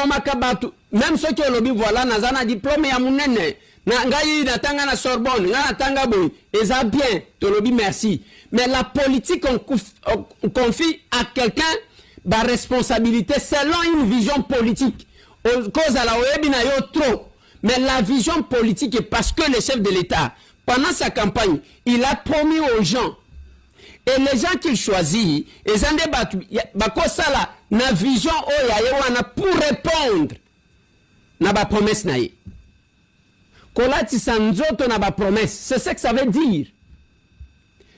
détournement kabatu même ceux qui ont voilà nazana diplôme ya munene na ngai natanga na Sorbonne na natanga boy eza bien to lobi merci mais la politique on confie à quelqu'un la responsabilité selon une vision politique cause à la webi na yo trop mais la vision politique est parce que le chef de l'État pendant sa campagne il a promis aux gens et les gens qu'il choisit ils ont débattu bakosala na vision oya pour répondre na ba promesse na ye kolati sanzoto na ba promesse c'est ce que ça veut dire.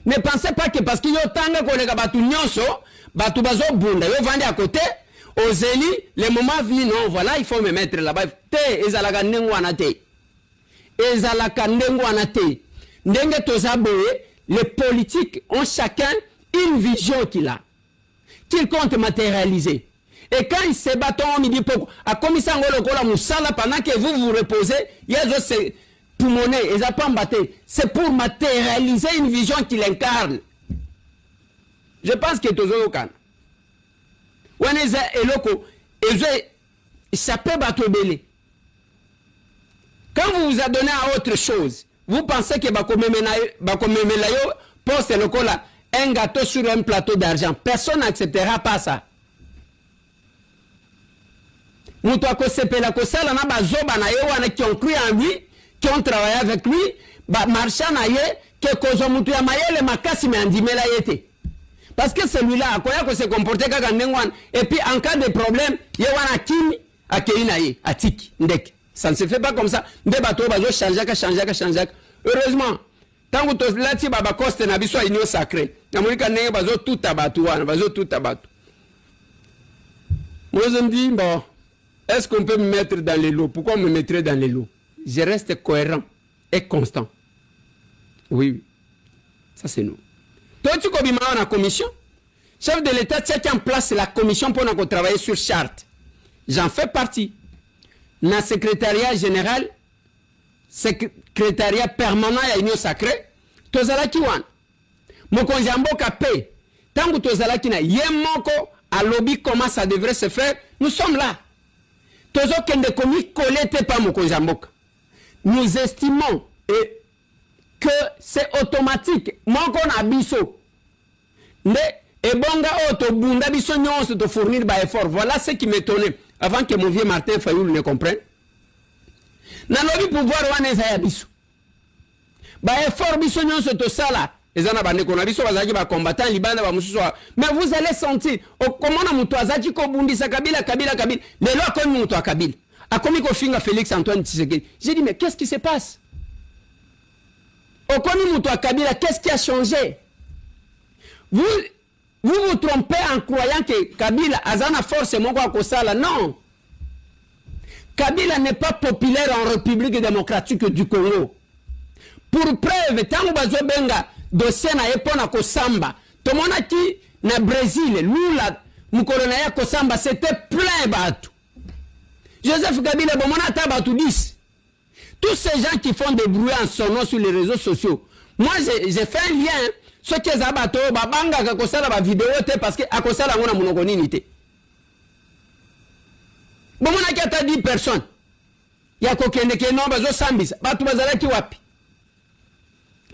Ne pensez pas que parce que yo tanga kolega batu nyonso batu bazo bunda yo vandi à côté aux élus le moment venu non voilà il faut me mettre là-bas te ezalaka ndengo wana te ezalaka ndengo wana te ndenge tozaboye les politiques ont chacun une vision qu'il compte matérialiser. Et quand ils se battent, on dit pourquoi. À comme ça, pendant que vous vous reposez, il y a juste pour monnaie, ils n'ont pas c'est pour matérialiser une vision qu'il incarne. Je pense que tout le monde. On est eloko, ça peut battre belé. Quand vous vous adonnez à autre chose, vous pensez que Bakomemelayo poste le cola un gâteau sur un plateau d'argent. Personne n'acceptera pas ça. Moutouako sepela kosala na bazoba na yewana qui ont cru en lui, qui ont travaillé avec lui, marchand na ye, que kozo mutu ya mayele makasi me andimela yete. Parce que celui-là, akoya ko se comporter kaka ndengwan, et puis en cas de problème, yewana kimi akei na ye, atiki, ndek. Ça ne se fait pas comme ça. Nde bato bazo changer. Heureusement, tant que tu l'as dit, baba coste na biso union sacrée. Namulika nenge bazo tout abatu wana, bazo tout abatu. Moi je me dis bon, est-ce qu'on peut me mettre dans les lots? Pourquoi on me mettrait dans les lots? Je reste cohérent et constant. Oui. Ça c'est nous. Toi tu kobima na commission. Chef de l'État tient en place la commission pour nous travailler sur charte. J'en fais partie. Na secrétariat général, secrétariat permanent ya union sacrée, tozalaki wan. Mokonzi mboka pe, tangu tozalaki na yemoko à lobby comment ça devrait se faire, nous sommes là. Tozo kende komi kolete pa mokonzi mboka. Nous estimons que c'est automatique. Moko na biso. Ne ebonga auto bunda biso nyonso to fournir ba effort. Voilà ce qui m'étonnait avant que mon vieux Martin Fayoul ne comprenne. Na lobby pouvoir wana ya biso. Ba effort biso nyonso to sala. Ezana bande ko na biso bazaki ba combattant libanda ba mususu. Mais vous allez sentir comment na mutu azaki ko bundisa Kabila. Lelo akomi mutu Kabila. Akomi ko finga Félix Antoine Tshisekedi. J'ai dit mais qu'est-ce qui se passe? Okomi mutu Kabila, qu'est-ce qui a changé? Vous vous trompez en croyant que Kabila azana force moko akosala. Non. Kabila n'est pas populaire en République démocratique du Congo. Pour preuve, tango bazo benga dossier na epona kosamba. Tomona ki na Brésil, lula mukolo na ya kosamba, c'était plein batu. Joseph Kabila bomona ta batu 10. Tous ces gens qui font des bruits en son nom sur les réseaux sociaux. Moi j'ai fait un lien. Ce qui est abato, babanga kakosala ba vidéo te parce que akosala ngona monoko nini te. Bomona ki ata 10 personnes. Ya kokende ke no bazo sambisa. Batu bazala ki wapi.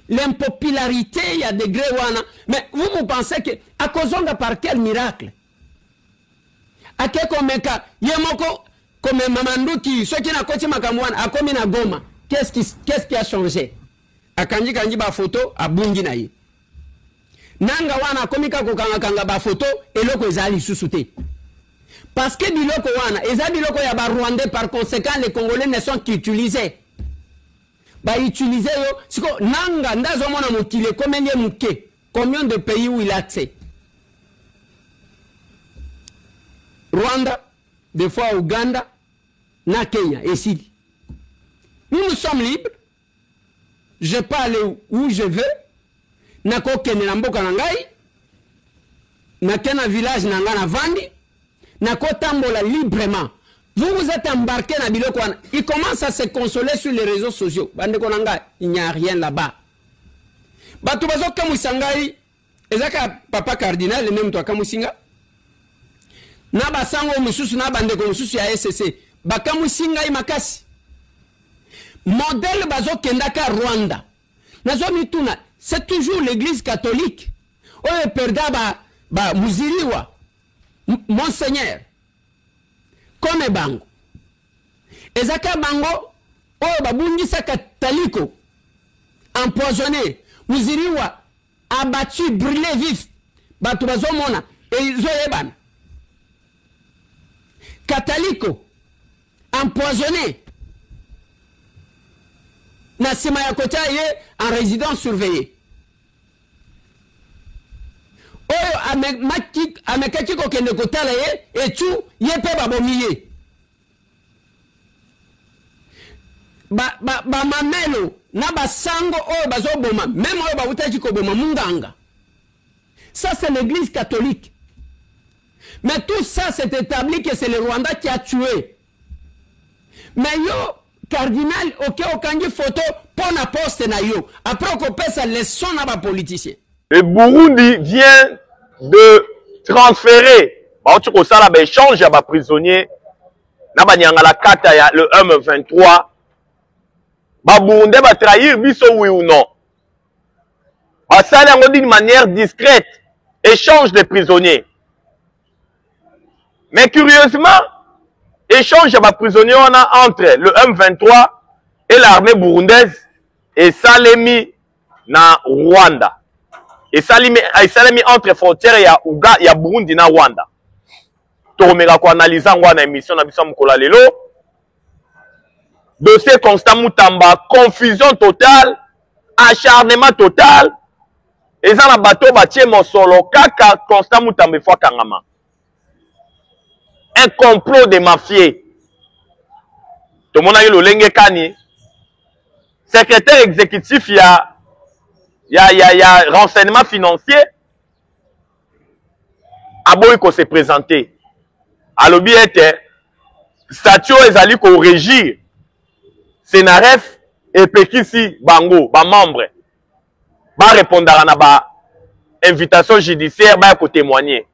L'impopularité, il y a degré wana. Mais vous pensez que akozonga par quel miracle? Ake komeka yemoko comme mamandu ki ceux qui na koti makamwana akomi na Goma. Qu'est-ce qui a changé? Akanji kanji ba photo abungi na ye. Nanga wana komika kokanga ba photo eloko ezali susute. Parce que biloko wana ezali biloko ya ba Rwandais, par conséquent les Congolais ne sont qu'utilisés. Ba utiliser yo siko nanga ndazo mona mokile combien muke, combien de pays où il a accès? Rwanda, des fois Ouganda, na Kenya et ici. Nous sommes libres. Je peux aller où je veux. Nako kene na mboka na ngai, nakena village na nga na vandi, nako tambola librement. Vous êtes embarqué na biloko wana. Il commence à se consoler sur les réseaux sociaux. Bande ko nanga, il n'y a rien là-bas. Batu bazoka musangai, ezaka papa cardinal le même toi kamusinga. na basango mususu na bandeko mususu ya SSC bakamu singa makasi modèle bazo kendaka Rwanda nazo mituna c'est toujours l'église catholique oyo perda ba muziriwa monseigneur comme bango ezaka bango oyo babungisa kataliko empoisonné muziriwa abattu brûlé vif bato bazomona ezoyebana Kataliko empoisonné na sima ya kota ye en résidence surveillée oyo amekaki kokende kotala ye etu ye pe babomi ye mamelo na basango oyo bazoboma même oyo bawutaki koboma munganga. Ça c'est l'église catholique. Mais tout ça, c'est établi que c'est le Rwanda qui a tué. Mais yo, cardinal, ok, okangi photo, pour la poste na yo. Après, on peut sa leçon à ma politicien. Le Burundi vient de transférer, tu sais, ça, échange à prisonnier, na banyanga la kata ya le M23. Burundi va trahir, biso oui ou non. Ça, d'une manière discrète, échange de prisonniers. Mais curieusement, échange de prisonniers entre le M23 et l'armée burundaise et Salemi na Rwanda. Et Salemi entre frontières il y a Burundi na Rwanda. Toromega ko analyser ngwana émission na biso mkola lelo. Dossier constat MUTAMBA, confusion totale, acharnement total. Et ça na bateau batie mosolo kaka constat MUTAMBA fois kangama. Un complot de mafieux. Tout le monde a eu le lenge kani. Secrétaire exécutif, il y a renseignement financier. Aboy ko se présenter. À l'obi était statut ezali ko régir. Sénaref et Pekisi Bango, ba membre. Ba répondre à ba invitation judiciaire, ba ko témoigner.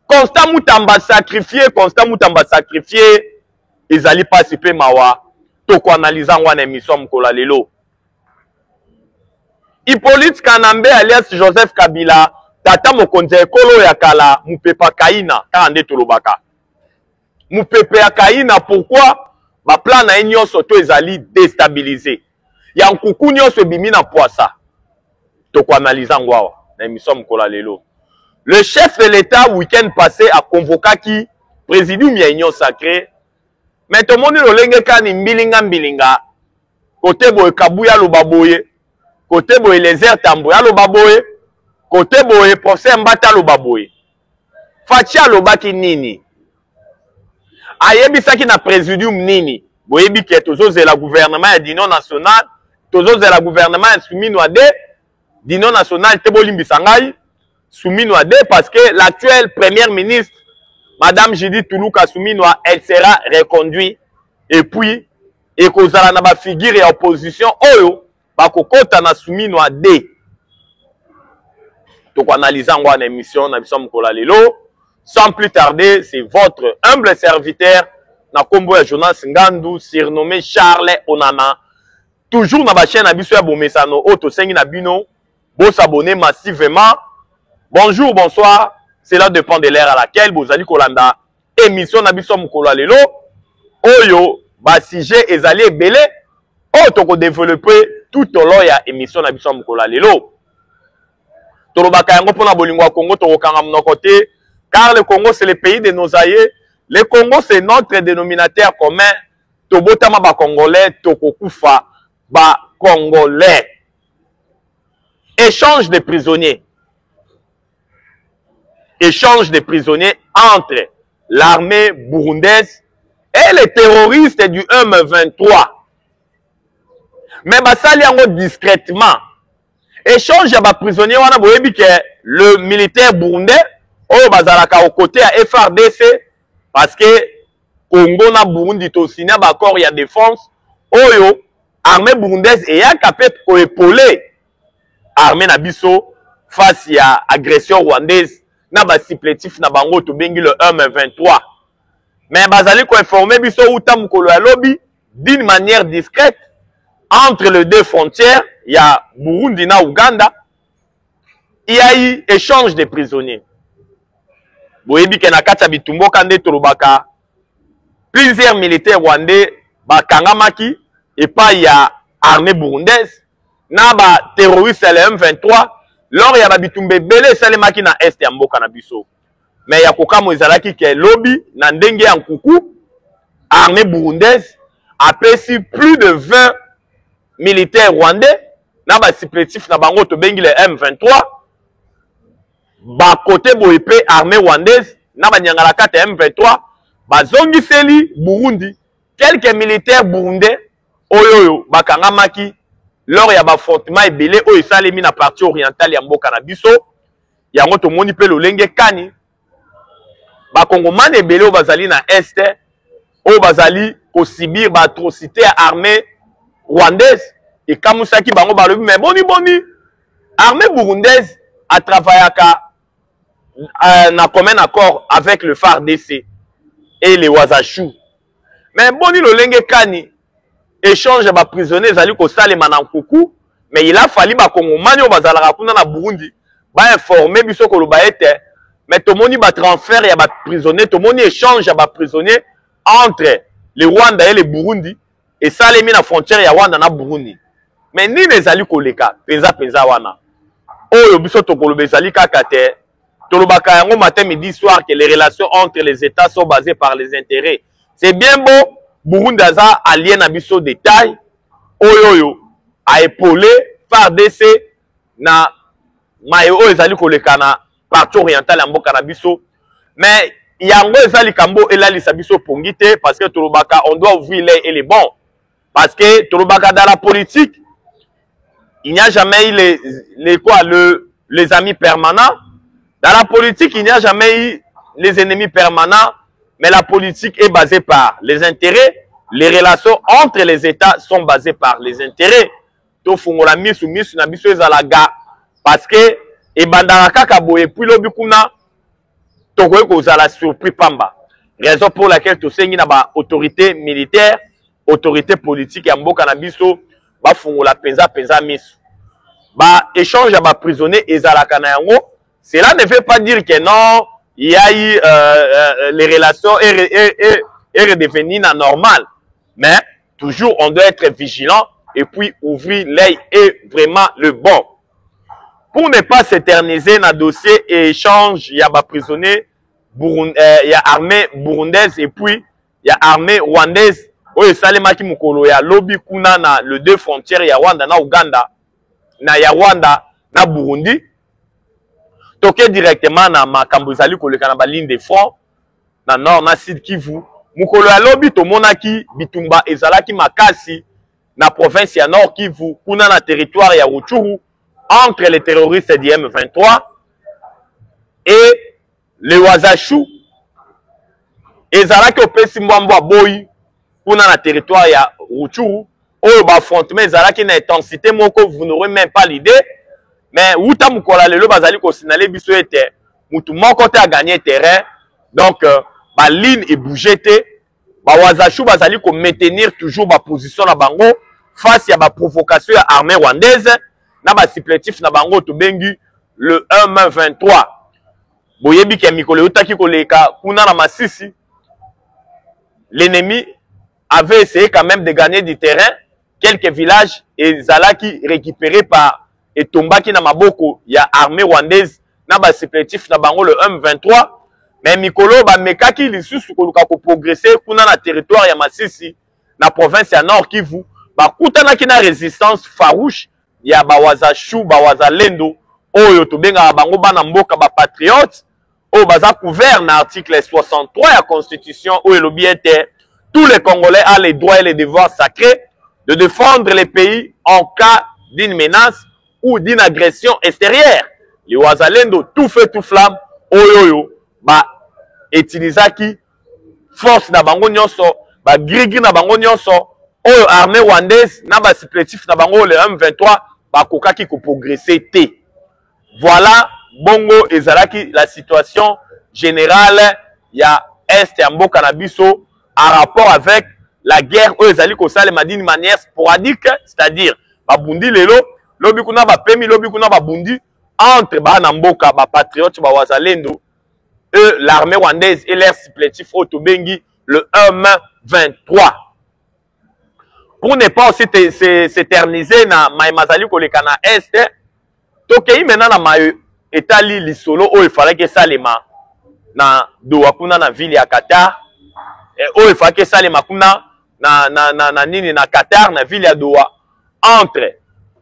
Constant MUTAMBA sacrifié, ils allaient participer mawa. Toko analysant wana émission mkola lelo. Hippolyte Kanambe alias Joseph Kabila, tata mokonzi ekolo ya kala, mupepa kaina, kande tolobaka. Mupepe ya kaina, pourquoi? Ba plan na enyo soto ezali déstabilisé. Ya nkuku nyonso bimi na poisa. Toko analysant ngwawa, na émission mkola lelo. Le chef de l'État, week-end passé, a convoqué qui présidium ya union sacrée. Mais tout le monde le kani mbilinga. Côté boye Kabuya lo baboye. Côté boye ELIEZER Tamboya lo baboye. Côté boye procès Mbata lo baboye. FATSHI lo baki nini. Ayebisaki na présidium nini. Boyebi ke tozo la gouvernement d'union nationale. Tozo la gouvernement soumis noade. D'union nationale te bolimbisa ngai. Soumis noade parce que l'actuelle première ministre, Madame Judith Toulouka Souminoa, elle sera reconduite. Et puis, et kozala na ba figure et opposition, oyo, ba kokota na Souminoa D. Donc, analysant en émission, na bisom kola lelo. Sans plus tarder, c'est votre humble serviteur, na kombo ya Jonas Ngandu, surnommé Charles Onana. Toujours na ba chaîne na biso ya bomesano, oto sengi na bino, bo s'abonner massivement. Bonjour, bonsoir. Cela dépend de l'ère à laquelle vous allez kolanda. Émission Nabiso Mukolo Lelo. Oyo, ba sujet ezali belé. Oh, toko développer tout au long ya émission Nabiso Mukolo Lelo. Torobaka yango pona bolingo Congo toko kanga mnokote. Car le Congo c'est le pays de nos aïeux. Le Congo c'est notre dénominateur commun. Tobotama ba Congolais, toko kufa ba Congolais. Échange de prisonniers. Échange de prisonniers entre l'armée burundaise et les terroristes du M23. Mais basali yango discrètement. Échange de prisonniers wana boyebi que le militaire burundais oyo bazalaka au côté à FRDC parce que Congo na Burundi to signé ba accord ya défense oyo armée burundaise et ya capé ko épauler armée na biso face à agression rwandaise na ba supplétif na bango to bengi le M23. Mais bazali ko informer biso uta mukolo ya lobby d'une manière discrète entre les deux frontières, il y a Burundi na Ouganda, il y a eu échange de prisonniers. Boyebi ke na kati ya bitumbo kande tolobaka plusieurs militaires rwandais bakangamaki et pas il y a armée burundaise na ba terroristes le M23 lors ya ba bitumbe belé salemaki na est ya mboka na biso. Mais ya kokamo ezalaki ke lobby na ndenge ya nkuku armée burundaise a pesi plus de 20 militaires rwandais na ba supplétif na bango to bengi le M23 ba côté boyepe armée rwandaise na ba nyangala kate M23 ba zongiseli Burundi quelques militaires burundais oyoyo bakangamaki lors ya ba affrontement ebele oyo esalemi na partie orientale ya mboka na biso yango tomoni pe lolenge kani ba kongomane ebele oyo bazali na este oyo bazali kosibir ba atrocité ya armée rwandaise et kamusaki bango balobi mais boni armée burundaise a travaillé na commun accord avec le FARDC et les Wazachou. Mais boni lolenge kani échange ba prisonniers zali ko salema na nkuku mais il a fallu ba kongomani o bazalaka kuna na Burundi ba informer biso ko loba ete mais tomoni ba transfert ya ba prisonniers tomoni échange ya ba prisonniers entre les Rwanda et les Burundi et salemi na frontière ya Rwanda na Burundi. Mais ni nezali koleka penza wana oyo biso tokoloba ezali kaka te tolobaka yango matin midi soir que les relations entre les États sont basées par les intérêts. C'est bien beau Burundi aza allié na biso détail oyo a épaulé FARDC na mayo ezali koleka na partie orientale ya mboka na biso mais yango ezali kambo elalisa biso pongite parce que tolobaka on doit ouvrir l'œil et les bons parce que tolobaka dans la politique il n'y a jamais eu les amis permanents. Dans la politique, il n'y a jamais eu les ennemis permanents, mais la politique est basée par les intérêts. Les relations entre les États sont basées par les intérêts. Tofungola misu na biso ezalaga parce que ebandaka kaka boye puis lobikuna tokoye kozala surpris pamba. Raison pour laquelle tosengi na ba autorité militaire, autorité politique ya mboka na biso ba fungola penza misu. Ba échange ya ba prisonniers ezalaka na yango. Cela ne veut pas dire que non, il y a eu les relations est redevenu normal. Mais toujours on doit être vigilant et puis ouvrir l'œil est vraiment le bon. Pour ne pas s'éterniser dans le dossier et échange, il y a ba prisonniers, il y a armée burundaise et puis il y a armée rwandaise. Oyo salemaki mukolo ya lobby kuna na le deux frontières ya Rwanda na Uganda na ya Rwanda na Burundi. Toke directement na makambo ezali koleka na ba ligne de front na nord na sud Kivu. Mukolo ya lobby tomonaki bitumba ezalaki makasi na province ya nord Kivu kuna na territoire ya Rutshuru entre les terroristes du M23 et les Wazachou. Ezalaki opesi mbwambwa boy kuna na territoire ya Rutshuru oyo ba affrontement ezalaki na intensité moko vous n'aurez même pas l'idée. Mais uta mukola lelo bazali ko signaler biso ete mutu moko te a gagné terrain donc ba ligne et bouger te ba Wazachou bazali ko maintenir toujours ba position na bango face ya ba provocation ya armée rwandaise na ba supplétif na bango to bengi le M23 boyebi ke mikolo utaki koleka kuna na Masisi l'ennemi avait essayé quand même de gagner du terrain quelques villages et zalaki récupérés par et tombaki na maboko ya armée rwandaise na ba supplétif na bango le M23 mais mikolo ba mekaki lisusu koluka ko progresser kuna na territoire ya Masisi na province ya Nord Kivu ba kutanaki na résistance farouche ya ba Wazachou ba Wazalendo oyo to benga bango bana mboka ba patriotes oyo baza couvert na article 63 ya constitution oyo lobi ete tous les Congolais ont les droits et les devoirs sacrés de défendre les pays en cas d'une menace ou d'une agression extérieure. Les Wazalendo tout feu tout flamme oyoyo ba etilisaki force na bango nyonso ba grigri na bango nyonso oyo armée rwandaise na ba supplétif na bango le M23 ba kokaki ko progresser te. Voilà bongo ezalaki la situation générale ya est ya mboka na biso en rapport avec la guerre oyo ezali kosalema d'une manière sporadique, c'est-à-dire babundi lelo lobi kuna bapemi lobi kuna babundi entre bana mboka ba patriotes ba wazalendo et l'armée rwandaise et leur supplétif Otobengi le 1-23. Pour ne pas aussi s'éterniser na maimazali koleka na est, tokei maintenant na mayo etali lisolo oyo fallait que salema na Doha kuna na ville ya Qatar et oyo fallait que salema kuna na nini na Qatar na ville ya Doha entre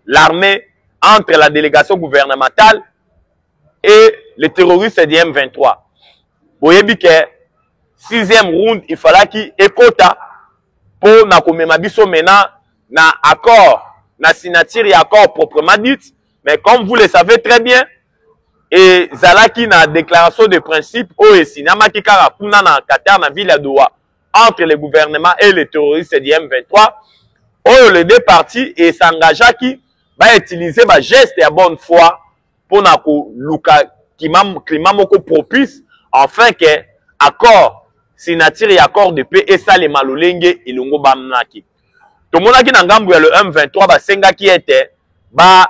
l'armée, entre la délégation gouvernementale et les terroristes du M23. Boyebi que 6e round il fallait qu'il ekota pour na komema biso maintenant na accord na signature et accord proprement dit, mais comme vous le savez très bien et zalaki na déclaration de principe o esinama ki kaka kuna na Qatar na ville ya Doha entre le gouvernement et les terroristes du M23 oyo les deux parties et s'engageaki ba utiliser ba geste ya bonne foi pour na ko luka climat moko propice afin que accord signature et accord de paix et ça les malolenge ilongo bamnaki to monaki na ngambu ya le M23 ba senga qui était ba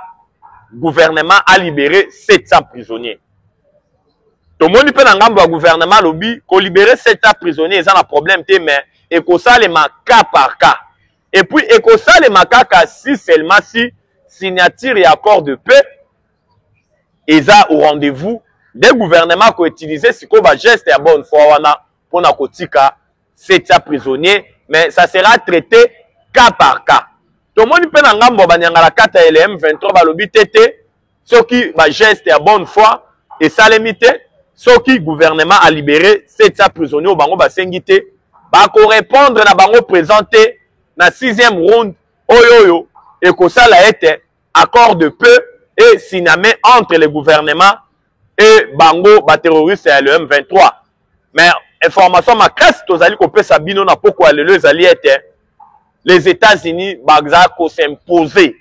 gouvernement a libéré 700 prisonniers. To moni pe na ngambu ya gouvernement lobi ko libérer 700 prisonniers ça na problème te mais et ko ça les cas par cas et puis et ko ça les makaka si seulement si signature et accord de paix et ça au rendez-vous des gouvernements qui utilisent ce qu'on va geste à bonne foi pour na kotika 700 prisonniers mais ça sera traité cas par cas. Tout le monde peut n'angambo banyangala kata LM 23 balobi tete ce qui va geste à bonne foi et ça limité ce qui gouvernement a libéré 700 prisonniers au bango basengité ba ko répondre na bango présenté na 6e round oyoyo et que ça a été accord de paix et signamé entre les gouvernements et bango ba terroriste et le M23. Mais information ma casse tozali ko pesa bino na poko alelo ezali était les États-Unis bagzako s'imposer.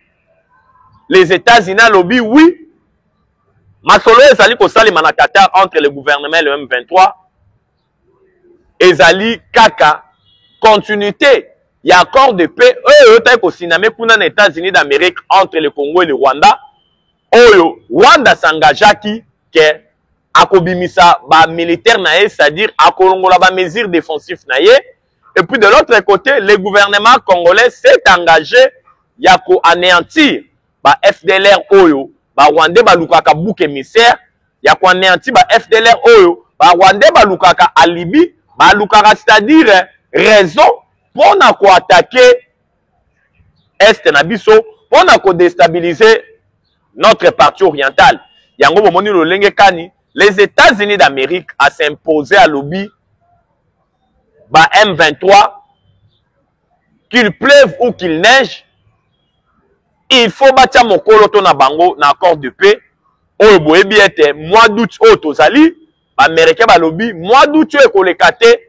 Les États-Unis lobby oui. Masolo ezali ko salima na Qatar entre le gouvernement et le M23. Ezali kaka continuité. Il y a accord de paix. Eux ko siname kuna na États-Unis d'Amérique entre le Congo et le Rwanda. Oyo Rwanda s'engagaki que akobimisa ba militaire na c'est-à-dire akolongola ba mesures défensives na ye. Et puis de l'autre côté, le gouvernement congolais s'est engagé ya ko anéantir ba FDLR oyo, ba Rwandais ba lukaka bouc émissaire, ya ko anéantir ba FDLR oyo, ba Rwandais ba lukaka alibi, ba lukaka c'est-à-dire raison pour na ko attaquer est na biso, pour na ko déstabiliser notre partie orientale. Yango bomoni lo lenge kani, les États-Unis d'Amérique a s'imposé à lobby ba M23, qu'il pleuve ou qu'il neige, il faut bâtir mon coloto na bango na accord de paix. Oyo boyebi ete mois d'août o tozali, américain ba lobby mois d'août e kolekate,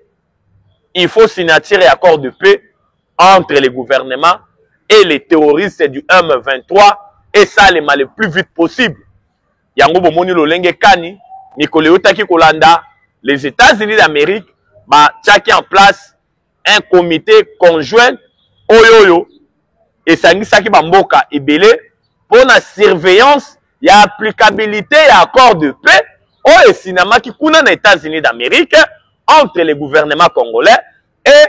il faut signature et accord de paix entre les gouvernements et les terroristes du M23 et ça le plus vite possible. Yango bomoni lo lenge kani, Nikole Otaki kolanda, les États-Unis d'Amérique ba tchaki en place un comité conjoint oyoyo et sangisaki bamboka ebele pour la surveillance et applicabilité et accord de paix au cinéma qui kuna na États-Unis d'Amérique entre les gouvernements congolais et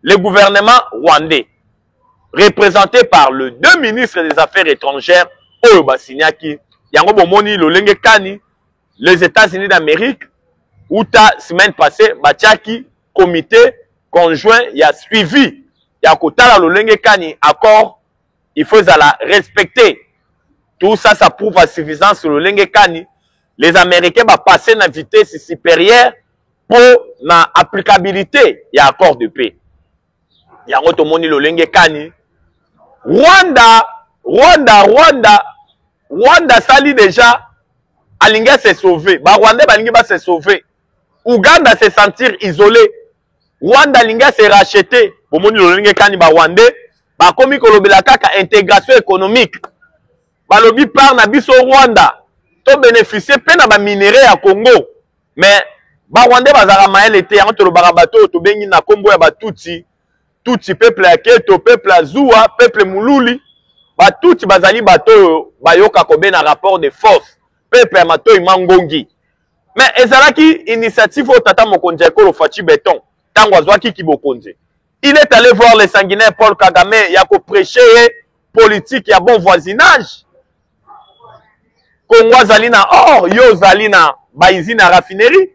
le gouvernement rwandais représenté par le deux ministres des Affaires étrangères oyo basinyaki yango bomoni lolenge kani les États-Unis d'Amérique Outa semaine passée, Batiaki, comité conjoint, il y a suivi. Il y a Kotala Lolenge Kani, accord, il faut la respecter. Tout ça, ça prouve la suffisance sur le Lolenge Kani. Les Américains vont passer à une vitesse supérieure pour la applicabilité. Il y a accord de paix. Il y a Rotomoni Lolenge Kani. Rwanda sali déjà. Alinga s'est sauvé. Rwanda va se sauver. Ouganda se sentir isolé. Rwanda linga se racheté. Bomoni lolinge kani ba Rwandais. Ba komi kolobela kaka intégration économique. Balobi par na biso Rwanda. to bénéficier pe na ba minerais ya Congo mais ba Rwandais bazala maele te yango to lo barabato to bengi na kombo ya ba tuti peuple ya Keto peuple ya Zua peuple mululi ba tuti bazali bato bayoka ko be na rapport de force peuple ya Matoi Mangongi mais ezalaki initiative au tata mokonzi ekolo FATSHI béton tango azwaki kibokonzi. Il est allé voir les sanguinaires Paul Kagame yako prêcher politique ya bon voisinage. Congo azali na or yo zali na baizi na raffinerie.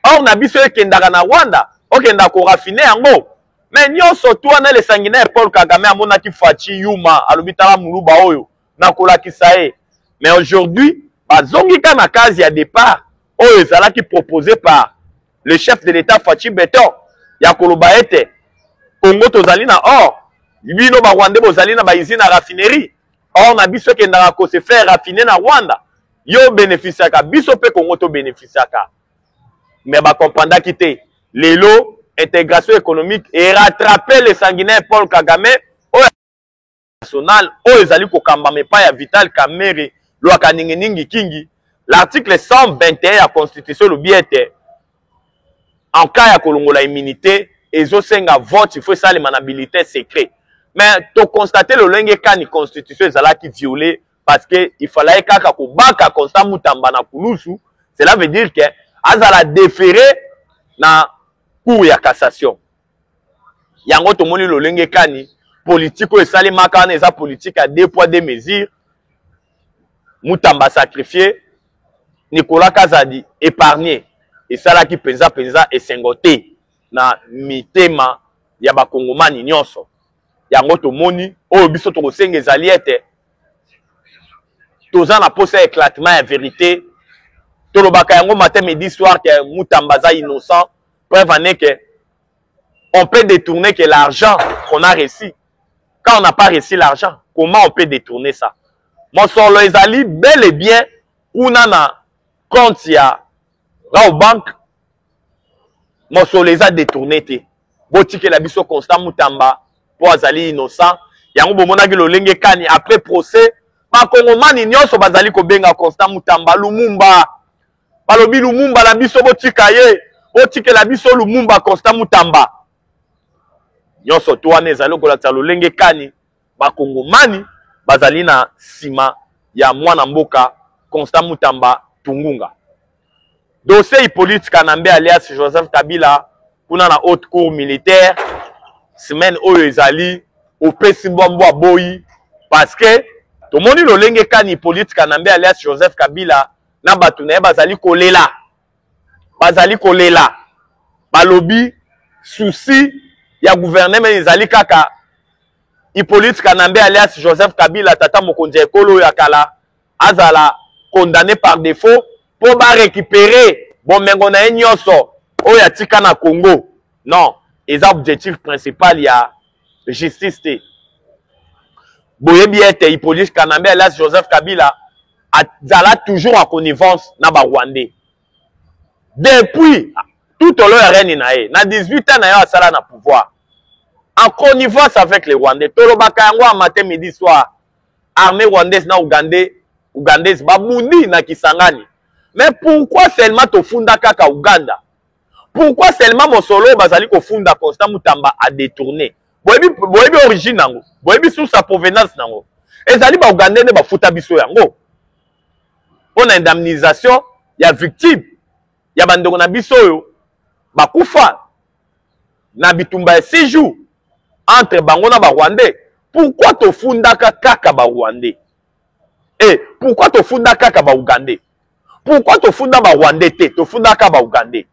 Or na biso ekendaka na Rwanda, okenda ko raffiner yango. Mais nyonso to na les sanguinaires Paul Kagame amonaki FATSHI yuma alobitala muluba oyo na kolakisa ye. Mais aujourd'hui, bazongi ka na case ya départ oyo ezalaki proposé par le chef de l'État FATSHI béton ya koloba ete Congo tozali na or bino ba Rwanda bozali na baizi na raffinerie. Or na biso kendaka ko se faire raffiner na Rwanda. Yo bénéficiaka biso pe Congo to bénéficiaka. Mais ba comprendre kité lelo intégration économique et rattraper les sanguinaires Paul Kagame au national o ezali ko kambame pa ya Vital Kamerhe lo akaningi kingi. L'article 121 ya constitution le biete en cas ya kolongola immunité ezosenga vote il faut ça les manabilité secret. Mais to constater le lenge kani constitution ezalaki violé parce que il fallait kaka ko baka Constant Mutamba na kulusu, cela veut dire que azala déféré na cour ya cassation. Yango to moni le lenge kani politique o esali makana eza politique à 2 poids 2 mesures. Mutamba sacrifié, Nicolas Kazadi épargné et ça là qui penza et sengoté na mitema ya ba kongomani nyonso. Yango to moni o biso to kosenga ezali ete toza na posa éclatement ya vérité to lobaka yango matin midi soir que Mutamba za innocent preuve en est que on peut détourner que l'argent qu'on a reçu. Quand on n'a pas reçu l'argent, comment on peut détourner ça? Mon solo ezali bel et bien una na compte ya au banque mon solo les a détourné te botike la biso Constant Mutamba po azali innocent yango bomonaki lolenge kani après procès ba kongomani nyonso bazali ko benga Constant Mutamba Lumumba balobi Lumumba la biso botika ye botike la biso Lumumba Constant Mutamba nyonso to wana ezali ko la lolenge kani ba kongomani bazali na sima ya mwana mboka Constant Mutamba Tungunga. Dossier politique Kanambe alias Joseph Kabila kuna na haute cour militaire semaine oyo ezali opesi mbombo boyi parce que to moni lolenge kani politique Kanambe alias Joseph Kabila na batu na bazali kolela balobi souci ya gouvernement ezali kaka Hippolyte Kanambe alias Joseph Kabila tata mokonzi ekolo ya kala azala condamné par défaut pour ba récupérer bon mengo na nyonso oyo atika na Congo. Non, eza objectif principal ya justice te. Boyebi ete Hippolyte Kanambe alias Joseph Kabila azala toujours en connivence na ba Rwandais. Depuis tout au long reine na ye, na 18 ans na yo asala na pouvoir. En connivence avec les Rwandais. Tolobaka yango a matin midi soir. Armée rwandaise na ougandaise babundi na Kisangani. Mais pourquoi seulement to funda kaka Uganda? Pourquoi seulement mon solo bazali ko funda Constant Mutamba a détourné? Boyebi origine nango. Boyebi sous sa provenance nango. Ezali ba Ugandais ne ba futa biso yango. Pour indemnisation ya victime. Ya bandeko na biso yo bakufa na bitumba ya 6 jours. Entre bango na ba Rwandais, pourquoi to funda kaka ba Rwandais? Pourquoi to funda kaka ba Ougandais? Pourquoi to funda ba Rwandais te, to funda kaka ba Ougandais?